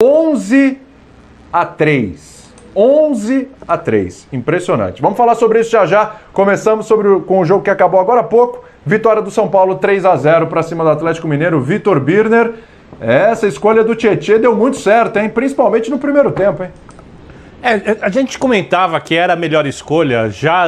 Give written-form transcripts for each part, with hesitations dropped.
11-3. 11-3. Impressionante. Vamos falar sobre isso já já. Começamos com o jogo que acabou agora há pouco. Vitória do São Paulo 3-0 para cima do Atlético Mineiro. Vitor Birner. Essa escolha do Tietê deu muito certo, hein? Principalmente no primeiro tempo, hein? A gente comentava que era a melhor escolha já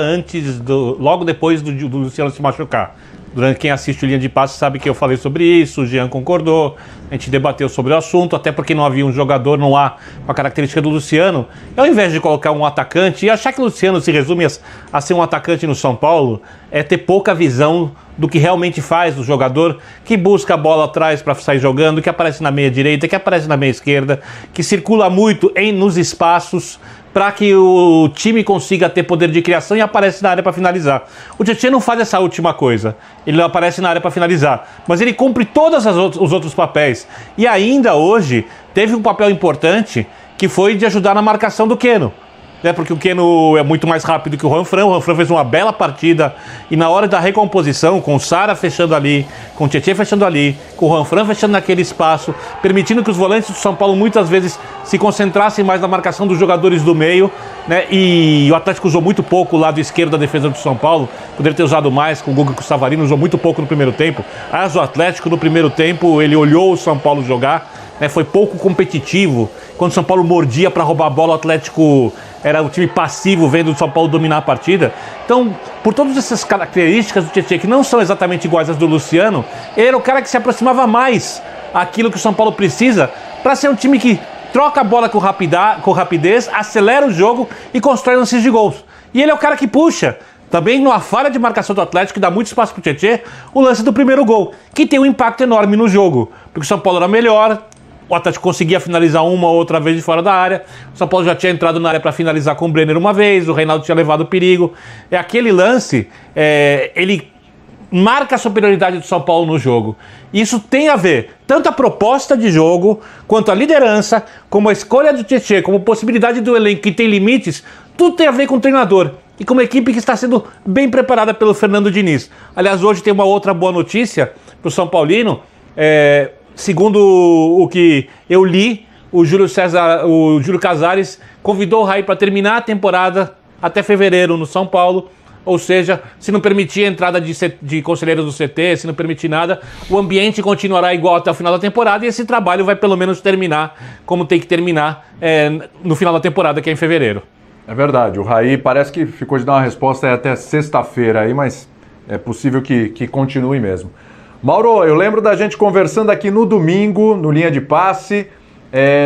logo depois do Luciano se machucar. Durante quem assiste o Linha de Passe sabe que eu falei sobre isso, o Jean concordou, a gente debateu sobre o assunto, até porque não havia um jogador no ar com a característica do Luciano. E ao invés de colocar um atacante, e achar que o Luciano se resume a ser um atacante no São Paulo, é ter pouca visão do que realmente faz o jogador, que busca a bola atrás para sair jogando, que aparece na meia direita, que aparece na meia esquerda, que circula muito nos espaços, para que o time consiga ter poder de criação e aparece na área para finalizar. O Tietê não faz essa última coisa. Ele não aparece na área para finalizar, mas ele cumpre todos os outros papéis. E ainda hoje teve um papel importante que foi de ajudar na marcação do Keno. Porque o Keno é muito mais rápido que o Juanfran fez uma bela partida e na hora da recomposição, com o Sara fechando ali, com o Tietê fechando ali, com o Juanfran fechando naquele espaço, permitindo que os volantes do São Paulo muitas vezes se concentrassem mais na marcação dos jogadores do meio, né? E o Atlético usou muito pouco o lado esquerdo da defesa do São Paulo, poderia ter usado mais com o Guga e com o Savarino, usou muito pouco no primeiro tempo. Aliás, o Atlético no primeiro tempo, ele olhou o São Paulo jogar, né? Foi pouco competitivo. Quando o São Paulo mordia para roubar a bola, o Atlético era um time passivo, vendo o São Paulo dominar a partida. Então, por todas essas características do Tietê, que não são exatamente iguais às do Luciano, ele era o cara que se aproximava mais àquilo que o São Paulo precisa para ser um time que troca a bola com rapidez, acelera o jogo e constrói lances de gols. E ele é o cara que puxa. Também numa falha de marcação do Atlético, que dá muito espaço para o Tietê, o lance do primeiro gol, que tem um impacto enorme no jogo. Porque o São Paulo era melhor, o Atlético conseguia finalizar uma ou outra vez de fora da área. O São Paulo já tinha entrado na área para finalizar com o Brenner uma vez. O Reinaldo tinha levado perigo. Aquele lance, ele marca a superioridade do São Paulo no jogo. Isso tem a ver tanto a proposta de jogo, quanto a liderança, como a escolha do Tietê, como possibilidade do elenco que tem limites. Tudo tem a ver com o treinador e com uma equipe que está sendo bem preparada pelo Fernando Diniz. Aliás, hoje tem uma outra boa notícia para o São Paulino. Segundo o que eu li, o Júlio Casares convidou o Raí para terminar a temporada até fevereiro no São Paulo. Ou seja, se não permitir a entrada de conselheiros do CT, se não permitir nada, o ambiente continuará igual até o final da temporada e esse trabalho vai pelo menos terminar como tem que terminar no final da temporada, que é em fevereiro. É verdade, o Raí parece que ficou de dar uma resposta até sexta-feira aí, mas é possível que continue mesmo. Mauro, eu lembro da gente conversando aqui no domingo, no Linha de Passe,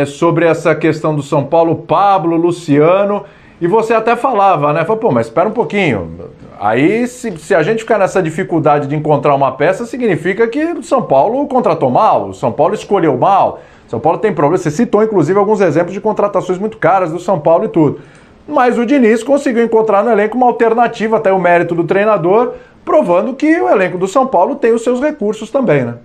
sobre essa questão do São Paulo, Pablo, Luciano, e você até falava, né? Falou, mas espera um pouquinho. Aí, se a gente ficar nessa dificuldade de encontrar uma peça, significa que o São Paulo contratou mal, o São Paulo escolheu mal, o São Paulo tem problema. Você citou, inclusive, alguns exemplos de contratações muito caras do São Paulo e tudo. Mas o Diniz conseguiu encontrar no elenco uma alternativa, até o mérito do treinador, provando que o elenco do São Paulo tem os seus recursos também, né?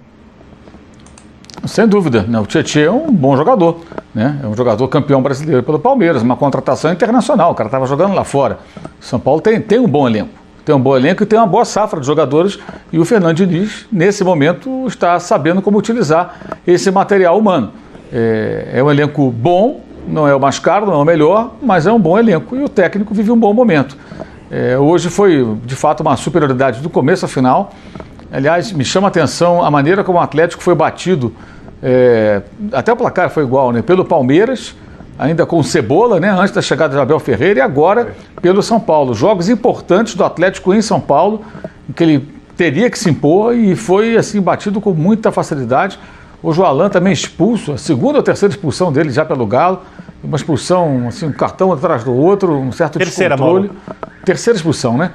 Sem dúvida, né? O Tietê é um bom jogador, né? É um jogador campeão brasileiro pelo Palmeiras, uma contratação internacional, o cara estava jogando lá fora. O São Paulo tem um bom elenco, tem um bom elenco e tem uma boa safra de jogadores e o Fernando Diniz, nesse momento, está sabendo como utilizar esse material humano. É um elenco bom, não é o mais caro, não é o melhor, mas é um bom elenco e o técnico vive um bom momento. Hoje foi, de fato, uma superioridade do começo ao final. Aliás, me chama a atenção a maneira como o Atlético foi batido, até o placar foi igual, né? Pelo Palmeiras, ainda com o Cebola, né? Antes da chegada de Abel Ferreira, e agora pelo São Paulo. Jogos importantes do Atlético em São Paulo, em que ele teria que se impor e foi assim batido com muita facilidade. Hoje o Alan também expulso, a segunda ou terceira expulsão dele já pelo Galo. Uma expulsão, assim, um cartão atrás do outro, um certo descontrole. Terceira expulsão, né?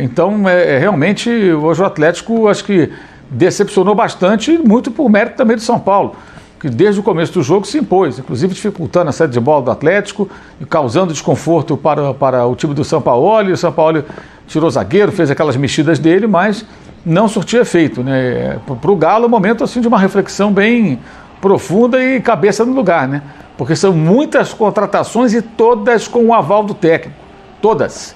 Então, realmente, hoje o Atlético, acho que decepcionou bastante, muito por mérito também do São Paulo, que desde o começo do jogo se impôs, inclusive dificultando a saída de bola do Atlético e causando desconforto para o time do Sampaoli. O Sampaoli tirou zagueiro, fez aquelas mexidas dele, mas não surtia efeito, né? Para o Galo, é um momento assim, de uma reflexão bem profunda e cabeça no lugar, né? Porque são muitas contratações e todas com o aval do técnico. Todas,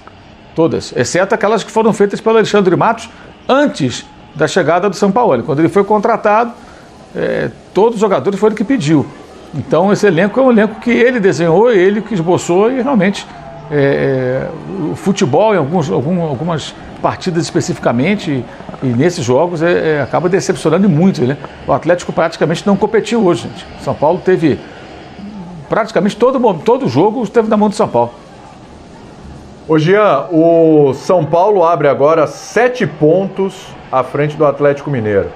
exceto aquelas que foram feitas pelo Alexandre Matos antes da chegada do Sampaoli. Quando ele foi contratado, todos os jogadores foram ele que pediu. Então esse elenco é um elenco que ele desenhou, ele que esboçou e realmente o futebol em algumas partidas especificamente e nesses jogos acaba decepcionando muito, né? O Atlético praticamente não competiu hoje, gente. São Paulo teve praticamente todo jogo esteve na mão do São Paulo. Ô Jean, o São Paulo abre agora 7 pontos à frente do Atlético Mineiro.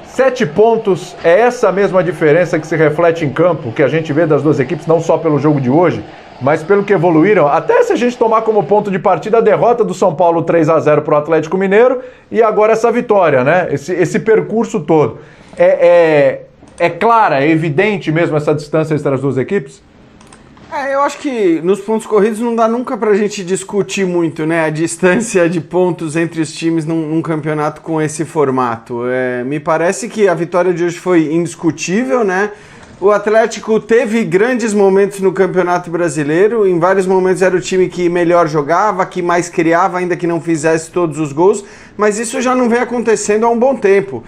7 pontos é essa mesma diferença que se reflete em campo, que a gente vê das duas equipes, não só pelo jogo de hoje, mas pelo que evoluíram, até se a gente tomar como ponto de partida a derrota do São Paulo 3-0 para o Atlético Mineiro e agora essa vitória, né? Esse percurso todo. É clara, é evidente mesmo essa distância entre as duas equipes? Eu acho que nos pontos corridos não dá nunca pra gente discutir muito, né? A distância de pontos entre os times num campeonato com esse formato. Me parece que a vitória de hoje foi indiscutível, né? O Atlético teve grandes momentos no Campeonato Brasileiro, em vários momentos era o time que melhor jogava, que mais criava, ainda que não fizesse todos os gols, mas isso já não vem acontecendo há um bom tempo.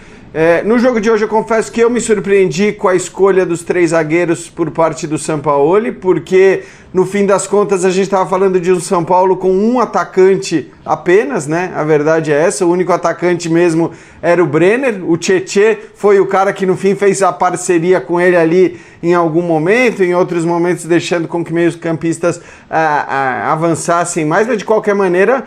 No jogo de hoje eu confesso que eu me surpreendi com a escolha dos 3 zagueiros por parte do Sampaoli, porque no fim das contas a gente estava falando de um São Paulo com um atacante apenas, né? A verdade é essa, o único atacante mesmo era o Brenner, o Tietê foi o cara que no fim fez a parceria com ele ali em algum momento, em outros momentos deixando com que meios campistas avançassem mais, mas de qualquer maneira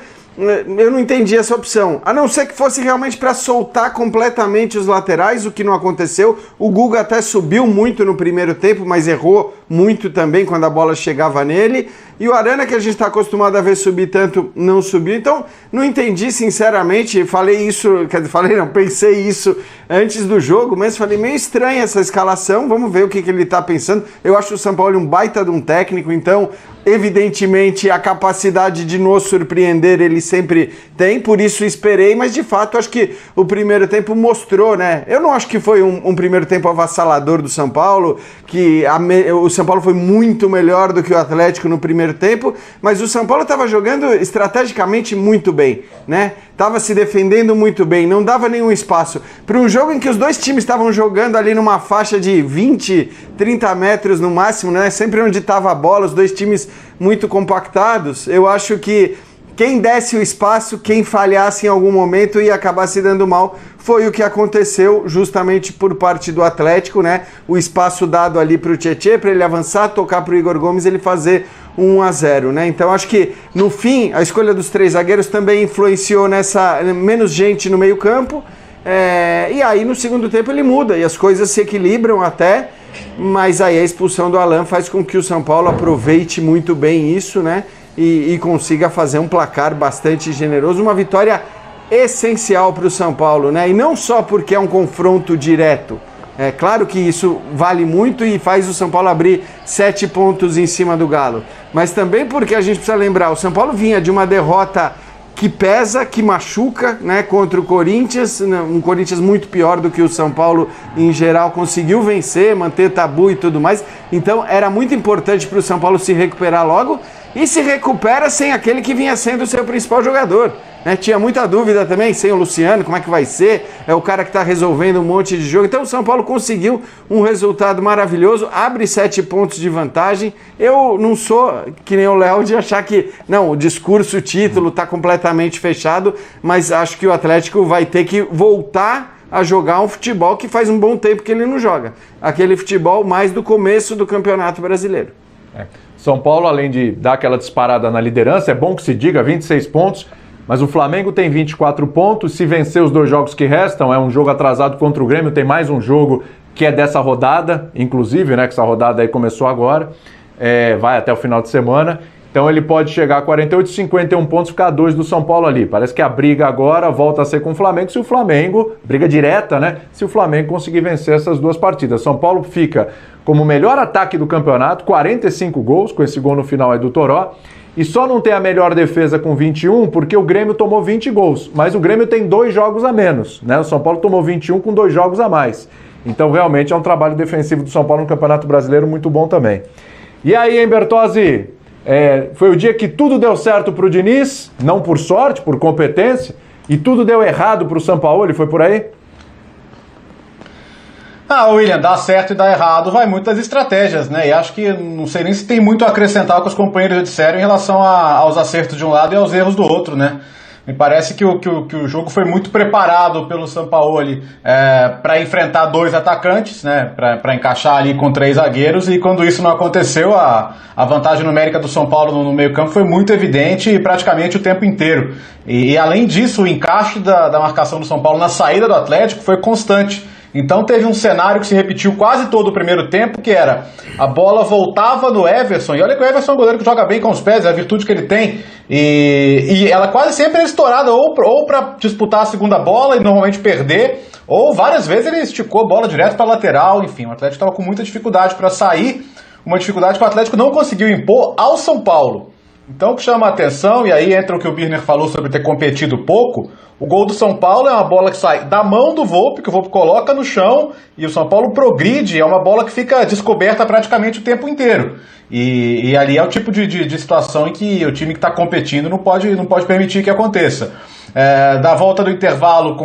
eu não entendi essa opção, a não ser que fosse realmente para soltar completamente os laterais, o que não aconteceu. O Guga até subiu muito no primeiro tempo, mas errou muito também quando a bola chegava nele, e o Arana, que a gente está acostumado a ver subir tanto, não subiu. Então não entendi sinceramente, pensei isso antes do jogo, mas falei, meio estranha essa escalação, vamos ver o que ele está pensando. Eu acho o São Paulo um baita de um técnico, então evidentemente a capacidade de nos surpreender ele sempre tem, por isso esperei, mas de fato acho que o primeiro tempo mostrou, né? Eu não acho que foi um primeiro tempo avassalador do São Paulo, que o São Paulo foi muito melhor do que o Atlético no primeiro tempo, mas o São Paulo estava jogando estrategicamente muito bem, né? Estava se defendendo muito bem, não dava nenhum espaço. Para um jogo em que os dois times estavam jogando ali numa faixa de 20, 30 metros no máximo, né? Sempre onde estava a bola, os dois times muito compactados, eu acho que quem desse o espaço, quem falhasse em algum momento ia acabar se dando mal. Foi o que aconteceu justamente por parte do Atlético, né? O espaço dado ali para o Tietê, para ele avançar, tocar para o Igor Gomes, ele fazer 1-0, né? Então acho que no fim a escolha dos 3 zagueiros também influenciou nessa menos gente no meio campo, e aí no segundo tempo ele muda e as coisas se equilibram até, mas aí a expulsão do Alan faz com que o São Paulo aproveite muito bem isso, né? E consiga fazer um placar bastante generoso, uma vitória essencial para o São Paulo, né? E não só porque é um confronto direto. É claro que isso vale muito e faz o São Paulo abrir 7 pontos em cima do Galo, mas também porque a gente precisa lembrar, o São Paulo vinha de uma derrota que pesa, que machuca, né, contra o Corinthians, um Corinthians muito pior do que o São Paulo em geral conseguiu vencer, manter tabu e tudo mais. Então era muito importante para o São Paulo se recuperar logo, e se recupera sem aquele que vinha sendo o seu principal jogador, né? Tinha muita dúvida também, sem o Luciano, como é que vai ser, é o cara que está resolvendo um monte de jogo. Então o São Paulo conseguiu um resultado maravilhoso, abre 7 pontos de vantagem. Eu não sou que nem o Léo de achar que não, o discurso, o título está completamente fechado, mas acho que o Atlético vai ter que voltar a jogar um futebol que faz um bom tempo que ele não joga, aquele futebol mais do começo do Campeonato Brasileiro. São Paulo, além de dar aquela disparada na liderança, é bom que se diga, 26 pontos, mas o Flamengo tem 24 pontos, se vencer os 2 jogos que restam, é um jogo atrasado contra o Grêmio, tem mais um jogo que é dessa rodada, inclusive, né, que essa rodada aí começou agora, vai até o final de semana, então ele pode chegar a 48, 51 pontos, ficar a 2 do São Paulo ali. Parece que a briga agora volta a ser com o Flamengo, se o Flamengo, briga direta, né, se o Flamengo conseguir vencer essas 2 partidas. São Paulo fica como o melhor ataque do campeonato, 45 gols, com esse gol no final aí do Toró, e só não tem a melhor defesa com 21, porque o Grêmio tomou 20 gols, mas o Grêmio tem 2 jogos a menos, né? O São Paulo tomou 21 com 2 jogos a mais. Então realmente é um trabalho defensivo do São Paulo no Campeonato Brasileiro muito bom também. E aí, hein, Bertozzi? Foi o dia que tudo deu certo para o Diniz, não por sorte, por competência, e tudo deu errado para o Sampaoli, foi por aí? William, dá certo e dá errado, vai muito das estratégias, né? E acho que não sei nem se tem muito a acrescentar o que os companheiros já disseram em relação aos acertos de um lado e aos erros do outro, né? Me parece que o jogo foi muito preparado pelo Sampaoli para enfrentar 2 atacantes, né? Para encaixar ali com 3 zagueiros, e quando isso não aconteceu, a vantagem numérica do São Paulo no meio-campo foi muito evidente praticamente o tempo inteiro. E além disso, o encaixe da marcação do São Paulo na saída do Atlético foi constante. Então teve um cenário que se repetiu quase todo o primeiro tempo, que era a bola voltava no Everson, e olha que o Everson é um goleiro que joga bem com os pés, é a virtude que ele tem, e ela quase sempre era estourada ou para disputar a segunda bola e normalmente perder, ou várias vezes ele esticou a bola direto para a lateral. Enfim, o Atlético estava com muita dificuldade para sair, uma dificuldade que o Atlético não conseguiu impor ao São Paulo. Então o que chama a atenção, e aí entra o que o Birner falou sobre ter competido pouco, o gol do São Paulo é uma bola que sai da mão do Volpi, que o Volpi coloca no chão, e o São Paulo progride, é uma bola que fica descoberta praticamente o tempo inteiro. E ali é o tipo de situação em que o time que está competindo não pode permitir que aconteça. Da volta do intervalo,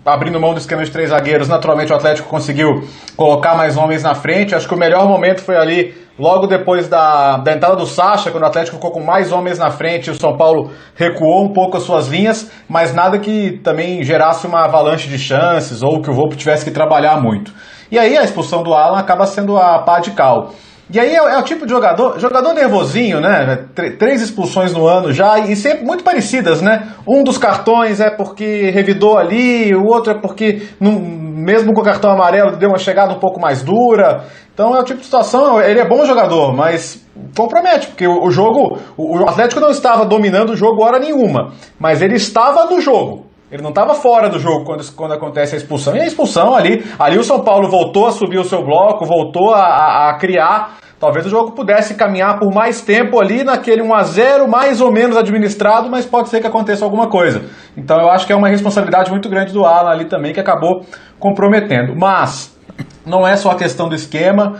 abrindo mão do esquema de 3 zagueiros, naturalmente o Atlético conseguiu colocar mais homens na frente. Acho que o melhor momento foi ali, logo depois da entrada do Sacha, quando o Atlético ficou com mais homens na frente, o São Paulo recuou um pouco as suas linhas, mas nada que também gerasse uma avalanche de chances ou que o Volpi tivesse que trabalhar muito. E aí a expulsão do Alan acaba sendo a pá de cal. E aí é o tipo de jogador nervosinho, né? 3 expulsões no ano já, e sempre muito parecidas, né? Um dos cartões é porque revidou ali, o outro é porque, mesmo com o cartão amarelo, deu uma chegada um pouco mais dura. Então é o tipo de situação, ele é bom jogador, mas compromete, porque o Atlético não estava dominando o jogo hora nenhuma, mas ele estava no jogo. Ele não estava fora do jogo quando acontece a expulsão. E a expulsão ali o São Paulo voltou a subir o seu bloco, voltou a criar. Talvez o jogo pudesse caminhar por mais tempo ali naquele 1-0 mais ou menos administrado, mas pode ser que aconteça alguma coisa. Então eu acho que é uma responsabilidade muito grande do Alan ali também, que acabou comprometendo. Mas não é só a questão do esquema,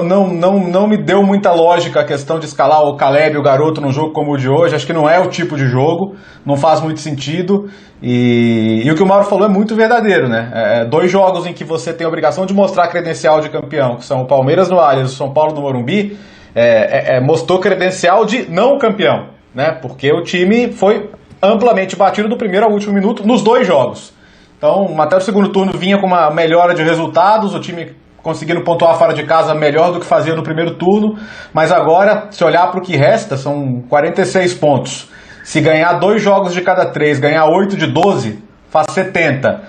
não me deu muita lógica a questão de escalar o Caleb, o garoto, num jogo como o de hoje. Acho que não é o tipo de jogo, não faz muito sentido. E o que o Mauro falou é muito verdadeiro, né? 2 jogos em que você tem a obrigação de mostrar credencial de campeão, que são o Palmeiras no Allianz e o São Paulo no Morumbi, mostrou credencial de não campeão, né? Porque o time foi amplamente batido do primeiro ao último minuto nos 2 jogos. Então, até o segundo turno vinha com uma melhora de resultados, o time conseguindo pontuar fora de casa melhor do que fazia no primeiro turno, mas agora, se olhar para o que resta, são 46 pontos. Se ganhar 2 jogos de cada 3, ganhar 8 de 12, faz 70.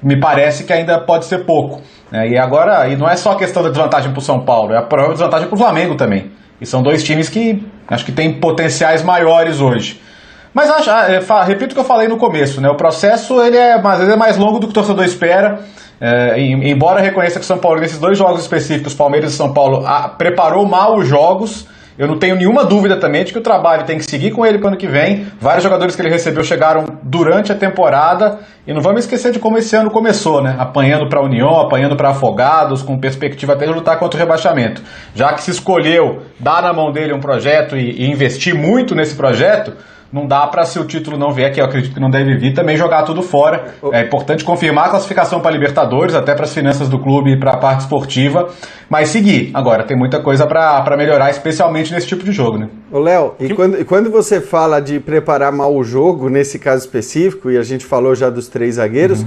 Me parece que ainda pode ser pouco. E não é só a questão da desvantagem para o São Paulo, é a própria desvantagem para o Flamengo também. E são 2 times que acho que têm potenciais maiores hoje. Mas repito o que eu falei no começo, né? O processo às vezes é mais longo do que o torcedor espera. Embora reconheça que o São Paulo, nesses 2 jogos específicos, Palmeiras e São Paulo, preparou mal os jogos, eu não tenho nenhuma dúvida também de que o trabalho tem que seguir com ele para o ano que vem. Vários jogadores que ele recebeu chegaram durante a temporada, e não vamos esquecer de como esse ano começou, né? Apanhando para a União, apanhando para Afogados, com perspectiva até de lutar contra o rebaixamento. Já que se escolheu dar na mão dele um projeto e investir muito nesse projeto, não dá para, se o título não vier, que eu acredito que não deve vir, também jogar tudo fora. É importante confirmar a classificação para a Libertadores, até para as finanças do clube e para a parte esportiva, mas seguir. Agora, tem muita coisa para melhorar, especialmente nesse tipo de jogo, né? Ô, Léo, e quando você fala de preparar mal o jogo, nesse caso específico, e a gente falou já dos 3 zagueiros,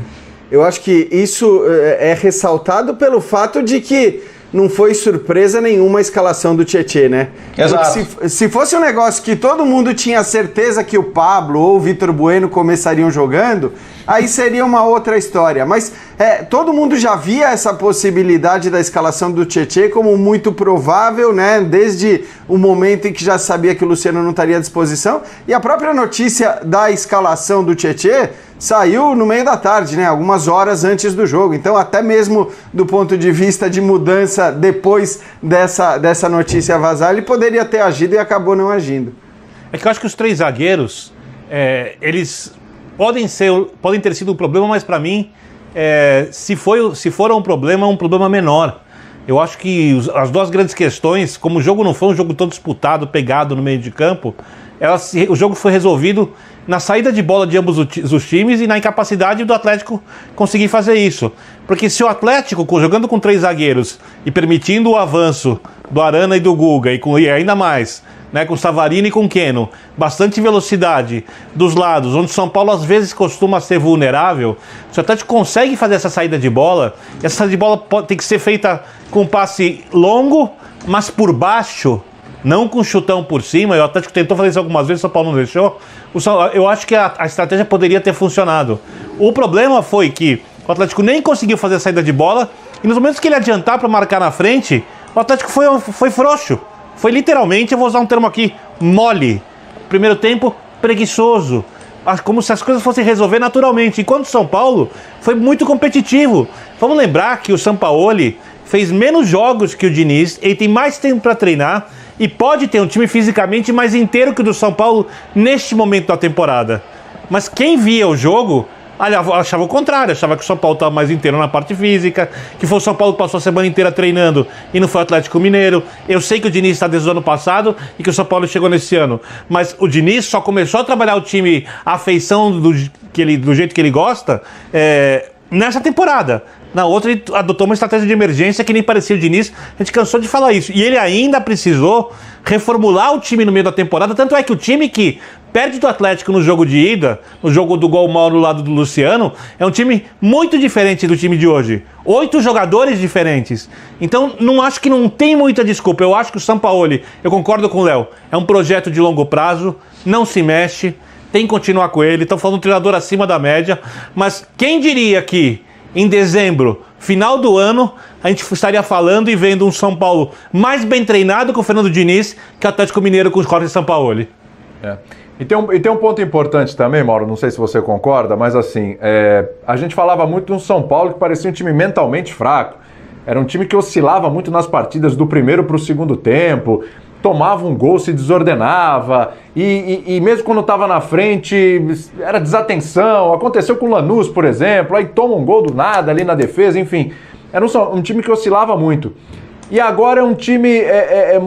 eu acho que isso é ressaltado pelo fato de que não foi surpresa nenhuma a escalação do Tietê, né? Exato. Se fosse um negócio que todo mundo tinha certeza que o Pablo ou o Vitor Bueno começariam jogando, aí seria uma outra história. Mas todo mundo já via essa possibilidade da escalação do Tietê como muito provável, né? Desde o momento em que já sabia que o Luciano não estaria à disposição. E a própria notícia da escalação do Tietê saiu no meio da tarde, né? Algumas horas antes do jogo. Então, até mesmo do ponto de vista de mudança depois dessa notícia vazar, ele poderia ter agido e acabou não agindo. É que eu acho que os 3 zagueiros, eles podem ter sido um problema, mas para mim, se for um problema menor. Eu acho que as 2 grandes questões, como o jogo não foi um jogo todo disputado, pegado no meio de campo, o jogo foi resolvido na saída de bola de ambos os times e na incapacidade do Atlético conseguir fazer isso. Porque se o Atlético, jogando com 3 zagueiros e permitindo o avanço do Arana e do Guga, e ainda mais, né, com o Savarino e com o Keno, bastante velocidade dos lados, onde o São Paulo às vezes costuma ser vulnerável, se o Atlético consegue fazer essa saída de bola, essa saída de bola tem que ser feita com um passe longo, mas por baixo, não com chutão por cima. O Atlético tentou fazer isso algumas vezes, o São Paulo não deixou. Eu acho que a estratégia poderia ter funcionado. O problema foi que o Atlético nem conseguiu fazer a saída de bola, e nos momentos que ele adiantar para marcar na frente, o Atlético foi frouxo. Foi literalmente, eu vou usar um termo aqui, mole. Primeiro tempo, preguiçoso. Como se as coisas fossem resolver naturalmente. Enquanto o São Paulo foi muito competitivo. Vamos lembrar que o Sampaoli fez menos jogos que o Diniz, ele tem mais tempo para treinar e pode ter um time fisicamente mais inteiro que o do São Paulo neste momento da temporada. Mas quem via o jogo achava o contrário, achava que o São Paulo estava mais inteiro na parte física, que foi o São Paulo que passou a semana inteira treinando e não foi o Atlético Mineiro. Eu sei que o Diniz está desde o ano passado e que o São Paulo chegou nesse ano, mas o Diniz só começou a trabalhar o time à feição do jeito que ele gosta nessa temporada. Na outra ele adotou uma estratégia de emergência que nem parecia o Diniz, a gente cansou de falar isso. E ele ainda precisou reformular o time no meio da temporada, tanto é que o time que perde do Atlético no jogo de ida, no jogo do gol mal no lado do Luciano, é um time muito diferente do time de hoje. 8 jogadores diferentes. Então, acho que não tem muita desculpa. Eu acho que o Sampaoli, eu concordo com o Léo, é um projeto de longo prazo, não se mexe, tem que continuar com ele. Estão falando de um treinador acima da média, mas quem diria que em dezembro, final do ano, a gente estaria falando e vendo um São Paulo mais bem treinado com o Fernando Diniz que o Atlético Mineiro com o Jorge Sampaoli. E tem um ponto importante também, Mauro, não sei se você concorda, mas assim, a gente falava muito de um São Paulo que parecia um time mentalmente fraco. Era um time que oscilava muito nas partidas do primeiro para o segundo tempo, tomava um gol, se desordenava, e mesmo quando estava na frente, era desatenção. Aconteceu com o Lanús, por exemplo, aí toma um gol do nada ali na defesa, enfim. Era um time que oscilava muito. E agora é um time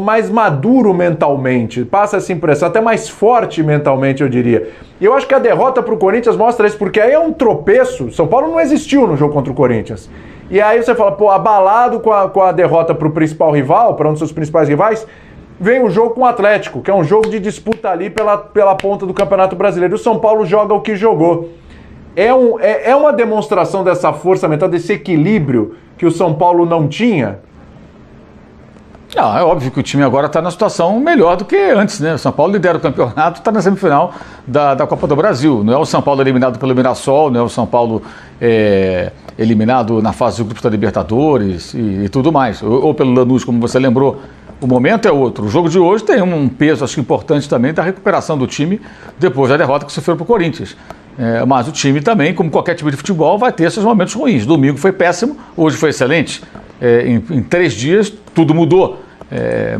mais maduro mentalmente, passa essa impressão, até mais forte mentalmente, eu diria. E eu acho que a derrota para o Corinthians mostra isso, porque aí é um tropeço. São Paulo não existiu no jogo contra o Corinthians. E aí você fala, abalado com a derrota para o principal rival, para um dos seus principais rivais, vem o jogo com o Atlético, que é um jogo de disputa ali pela ponta do Campeonato Brasileiro. O São Paulo joga o que jogou. É uma demonstração dessa força mental, desse equilíbrio que o São Paulo não tinha? Não, é óbvio que o time agora está na situação melhor do que antes, né? O São Paulo lidera o campeonato, está na semifinal da Copa do Brasil. Não é o São Paulo eliminado pelo Mirassol, não é o São Paulo eliminado na fase de grupos da Libertadores e tudo mais. Ou pelo Lanús, como você lembrou. O momento é outro. O jogo de hoje tem um peso, acho que importante também, da recuperação do time depois da derrota que sofreu para o Corinthians. Mas o time também, como qualquer time de futebol, vai ter seus momentos ruins. Domingo foi péssimo, hoje foi excelente. Em 3 dias tudo mudou.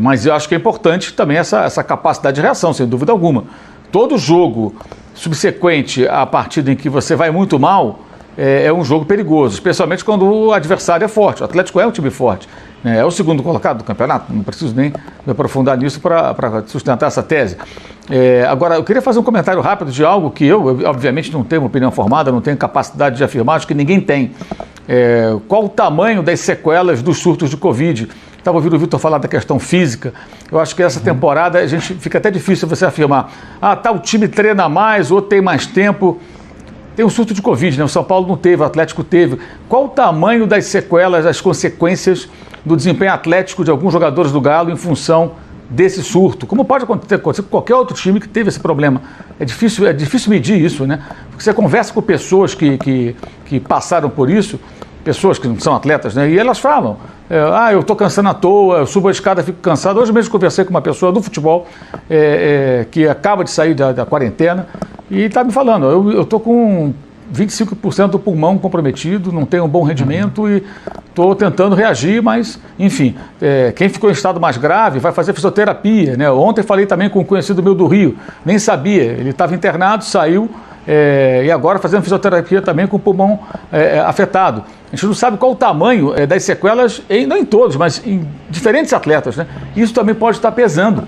Mas eu acho que é importante também essa capacidade de reação, sem dúvida alguma. Todo jogo subsequente à partida em que você vai muito mal é um jogo perigoso, especialmente quando o adversário é forte. O Atlético é um time forte. É o segundo colocado do campeonato, não preciso nem me aprofundar nisso para sustentar essa tese. Agora, eu queria fazer um comentário rápido de algo que eu, obviamente, não tenho uma opinião formada, não tenho capacidade de afirmar, acho que ninguém tem. Qual o tamanho das sequelas dos surtos de Covid? Estava ouvindo o Vitor falar da questão física. Eu acho que essa temporada a gente fica até difícil você afirmar. O time treina mais, ou tem mais tempo. Tem um surto de Covid, né? O São Paulo não teve, o Atlético teve. Qual o tamanho das sequelas, das consequências do desempenho atlético de alguns jogadores do Galo em função desse surto? Como pode acontecer com qualquer outro time que teve esse problema? É difícil medir isso, né? Porque você conversa com pessoas que passaram por isso, pessoas que não são atletas, né? E elas falam, eu estou cansando à toa, eu subo a escada, fico cansado. Hoje mesmo conversei com uma pessoa do futebol que acaba de sair da quarentena e está me falando, eu estou com 25% do pulmão comprometido, não tenho um bom rendimento e estou tentando reagir, mas, enfim, quem ficou em estado mais grave vai fazer fisioterapia, né? Ontem falei também com um conhecido meu do Rio, nem sabia, ele estava internado, saiu, e agora fazendo fisioterapia também com o pulmão afetado. A gente não sabe qual o tamanho das sequelas, não em todos, mas em diferentes atletas, né? Isso também pode estar pesando,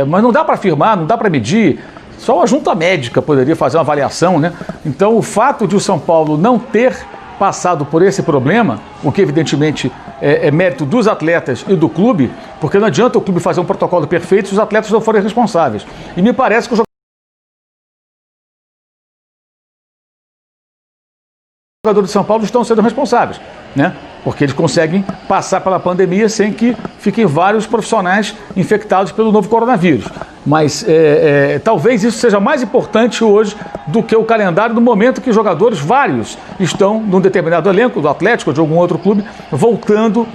mas não dá para afirmar, não dá para medir. Só a junta médica poderia fazer uma avaliação, né? Então, o fato de o São Paulo não ter passado por esse problema, o que evidentemente é mérito dos atletas e do clube, porque não adianta o clube fazer um protocolo perfeito se os atletas não forem responsáveis. E me parece que os jogadores de São Paulo estão sendo responsáveis, né? Porque eles conseguem passar pela pandemia sem que fiquem vários profissionais infectados pelo novo coronavírus. Mas talvez isso seja mais importante hoje do que o calendário no momento que jogadores, vários, estão num determinado elenco, do Atlético ou de algum outro clube, voltando,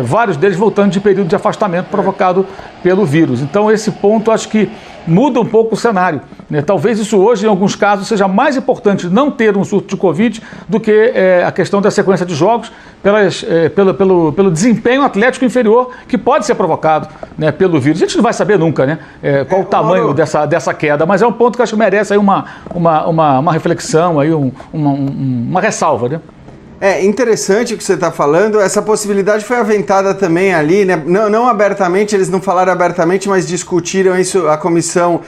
vários deles voltando de período de afastamento provocado pelo vírus. Então esse ponto acho que muda um pouco o cenário, né? Talvez isso hoje, em alguns casos, seja mais importante não ter um surto de Covid do que a questão da sequência de jogos, pelo desempenho atlético inferior que pode ser provocado, né, pelo vírus. A gente não vai saber nunca, né, qual o tamanho dessa queda, mas é um ponto que acho que merece aí uma reflexão, aí uma ressalva, né? É interessante o que você está falando. Essa possibilidade foi aventada também ali, né? Não abertamente, eles não falaram abertamente, mas discutiram isso a comissão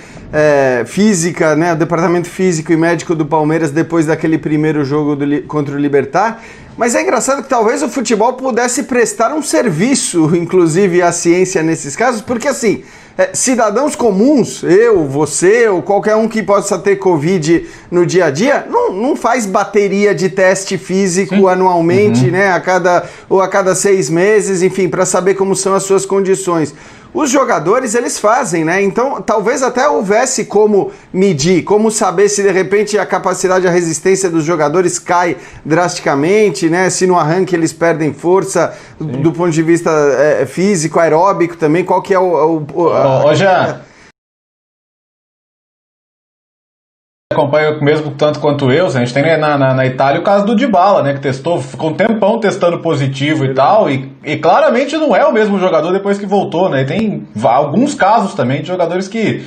física, né? O departamento físico e médico do Palmeiras depois daquele primeiro jogo contra o Libertad. Mas é engraçado que talvez o futebol pudesse prestar um serviço, inclusive à ciência nesses casos, porque assim, cidadãos comuns, eu, você ou qualquer um que possa ter Covid no dia a dia, não faz bateria de teste físico Sim. anualmente, né, a cada 6 meses, enfim, para saber como são as suas condições. Os jogadores, eles fazem, né? Então, talvez até houvesse como medir, como saber se de repente a capacidade, a resistência dos jogadores cai drasticamente, né? Se no arranque eles perdem força do ponto de vista físico, aeróbico também, qual que é acompanha mesmo tanto quanto eu, a gente tem na Itália o caso do Dybala, né, que ficou um tempão testando positivo e tal, e claramente não é o mesmo jogador depois que voltou, né, e tem alguns casos também de jogadores que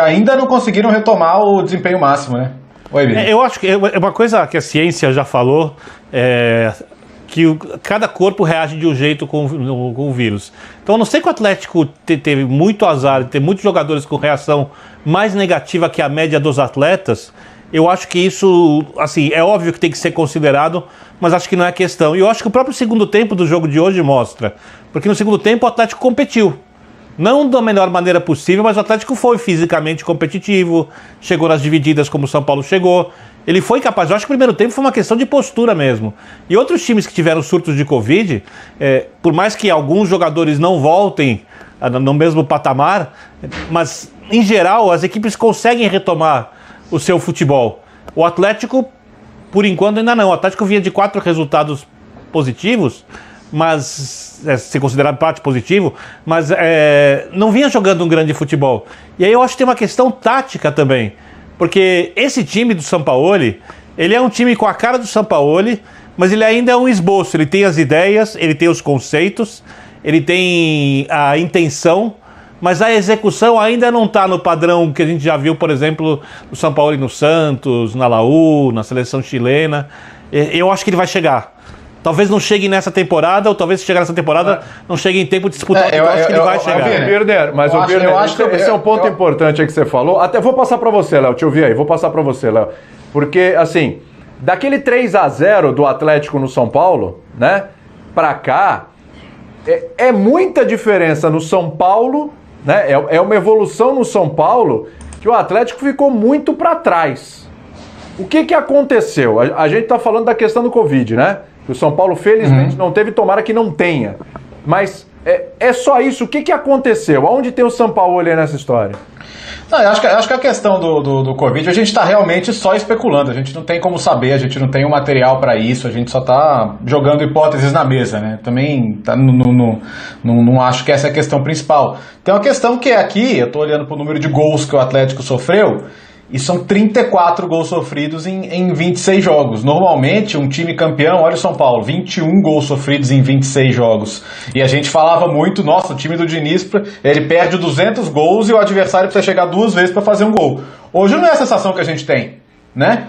ainda não conseguiram retomar o desempenho máximo, né. Oi, eu acho que é uma coisa que a ciência já falou, que cada corpo reage de um jeito com o vírus. Então, a não ser que o Atlético teve muito azar, ter muitos jogadores com reação mais negativa que a média dos atletas, eu acho que isso, assim, é óbvio que tem que ser considerado, mas acho que não é questão. E eu acho que o próprio segundo tempo do jogo de hoje mostra, porque no segundo tempo o Atlético competiu. Não da melhor maneira possível, mas o Atlético foi fisicamente competitivo, chegou nas divididas como o São Paulo chegou. Ele foi capaz, eu acho que o primeiro tempo foi uma questão de postura mesmo. E outros times que tiveram surtos de Covid, por mais que alguns jogadores não voltem no mesmo patamar, mas em geral as equipes conseguem retomar o seu futebol. O Atlético, por enquanto, ainda não. O Atlético vinha de 4 resultados positivos, mas se considerar empate positivo, mas não vinha jogando um grande futebol. E aí eu acho que tem uma questão tática também. Porque esse time do Sampaoli, ele é um time com a cara do Sampaoli, mas ele ainda é um esboço. Ele tem as ideias, ele tem os conceitos, ele tem a intenção, mas a execução ainda não está no padrão que a gente já viu, por exemplo, do Sampaoli no Santos, na Laú, na seleção chilena. Eu acho que ele vai chegar. Talvez não chegue nessa temporada, ou talvez se chegar nessa temporada não chegue em tempo de disputar o título. Acho que ele vai chegar. Birner, mas o Birner, esse é um ponto importante aí que você falou. Até vou passar para você, Léo, te ouvir aí. Vou passar para você, Léo. Porque, assim, daquele 3-0 do Atlético no São Paulo, né, para cá, é muita diferença no São Paulo, né, é uma evolução no São Paulo que o Atlético ficou muito para trás. O que aconteceu? A gente tá falando da questão do Covid, né? Que o São Paulo, felizmente, não teve, tomara que não tenha. Mas é só isso. O que aconteceu? Aonde tem o Sampaoli aí nessa história? Não, eu acho que a questão do Covid, a gente está realmente só especulando. A gente não tem como saber, a gente não tem o material para isso, a gente só está jogando hipóteses na mesa, né? Também não acho que essa é a questão principal. Tem uma questão que é aqui, eu estou olhando para o número de gols que o Atlético sofreu, e são 34 gols sofridos em 26 jogos. Normalmente, um time campeão, olha o São Paulo, 21 gols sofridos em 26 jogos. E a gente falava muito, nossa, o time do Diniz, ele perde 200 gols e o adversário precisa chegar 2 vezes para fazer um gol. Hoje não é a sensação que a gente tem, né?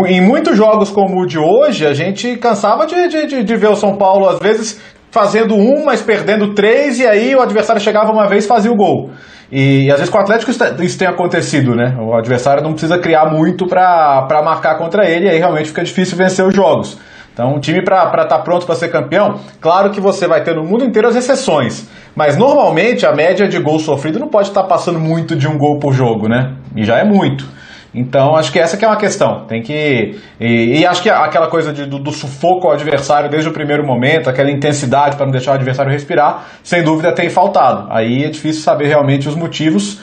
Em muitos jogos como o de hoje, a gente cansava de ver o São Paulo, às vezes, fazendo um, mas perdendo 3, e aí o adversário chegava uma vez e fazia o gol. E às vezes com o Atlético isso tem acontecido, né? O adversário não precisa criar muito para marcar contra ele, e aí realmente fica difícil vencer os jogos. Então, um time para estar pronto para ser campeão, claro que você vai ter no mundo inteiro as exceções, mas normalmente a média de gol sofrido não pode estar passando muito de um gol por jogo, né? E já é muito. Então, acho que essa que é uma questão. Tem que e acho que aquela coisa do sufoco ao adversário desde o primeiro momento, aquela intensidade para não deixar o adversário respirar, sem dúvida tem faltado. Aí é difícil saber realmente os motivos.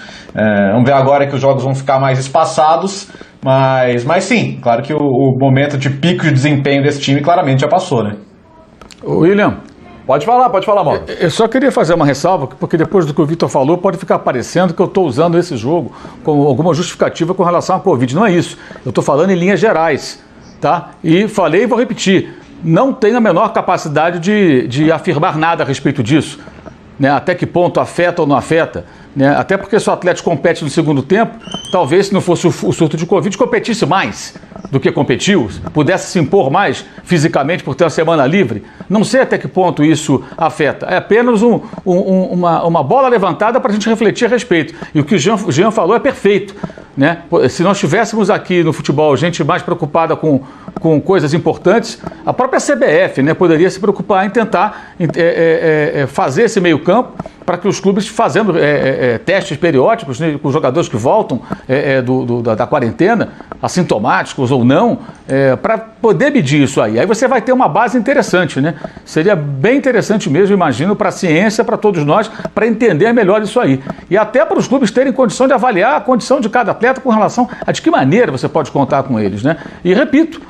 Vamos ver agora que os jogos vão ficar mais espaçados, mas sim, claro que o momento de pico de desempenho desse time claramente já passou, né? William, Pode falar, Mauro. eu só queria fazer uma ressalva, porque depois do que o Vitor falou, pode ficar parecendo que eu estou usando esse jogo como alguma justificativa com relação à Covid. Não é isso. Eu estou falando em linhas gerais, tá? E falei e vou repetir, não tenho a menor capacidade de afirmar nada a respeito disso, né? Até que ponto afeta ou não afeta, né? Até porque se o Atlético compete no segundo tempo, talvez se não fosse o surto de Covid, competisse mais do que competiu, pudesse se impor mais fisicamente por ter uma semana livre. Não sei até que ponto isso afeta. É apenas uma bola levantada para a gente refletir a respeito. E o que o Jean falou é perfeito, né? Se nós tivéssemos aqui no futebol gente mais preocupada com coisas importantes, a própria CBF, né, poderia se preocupar em tentar fazer esse meio campo para que os clubes fazendo testes periódicos, né, com os jogadores que voltam da quarentena, assintomáticos ou não, para poder medir isso aí. Aí você vai ter uma base interessante, né? Seria bem interessante mesmo, imagino, para a ciência, para todos nós, para entender melhor isso aí. E até para os clubes terem condição de avaliar a condição de cada atleta com relação a de que maneira você pode contar com eles, né? E repito,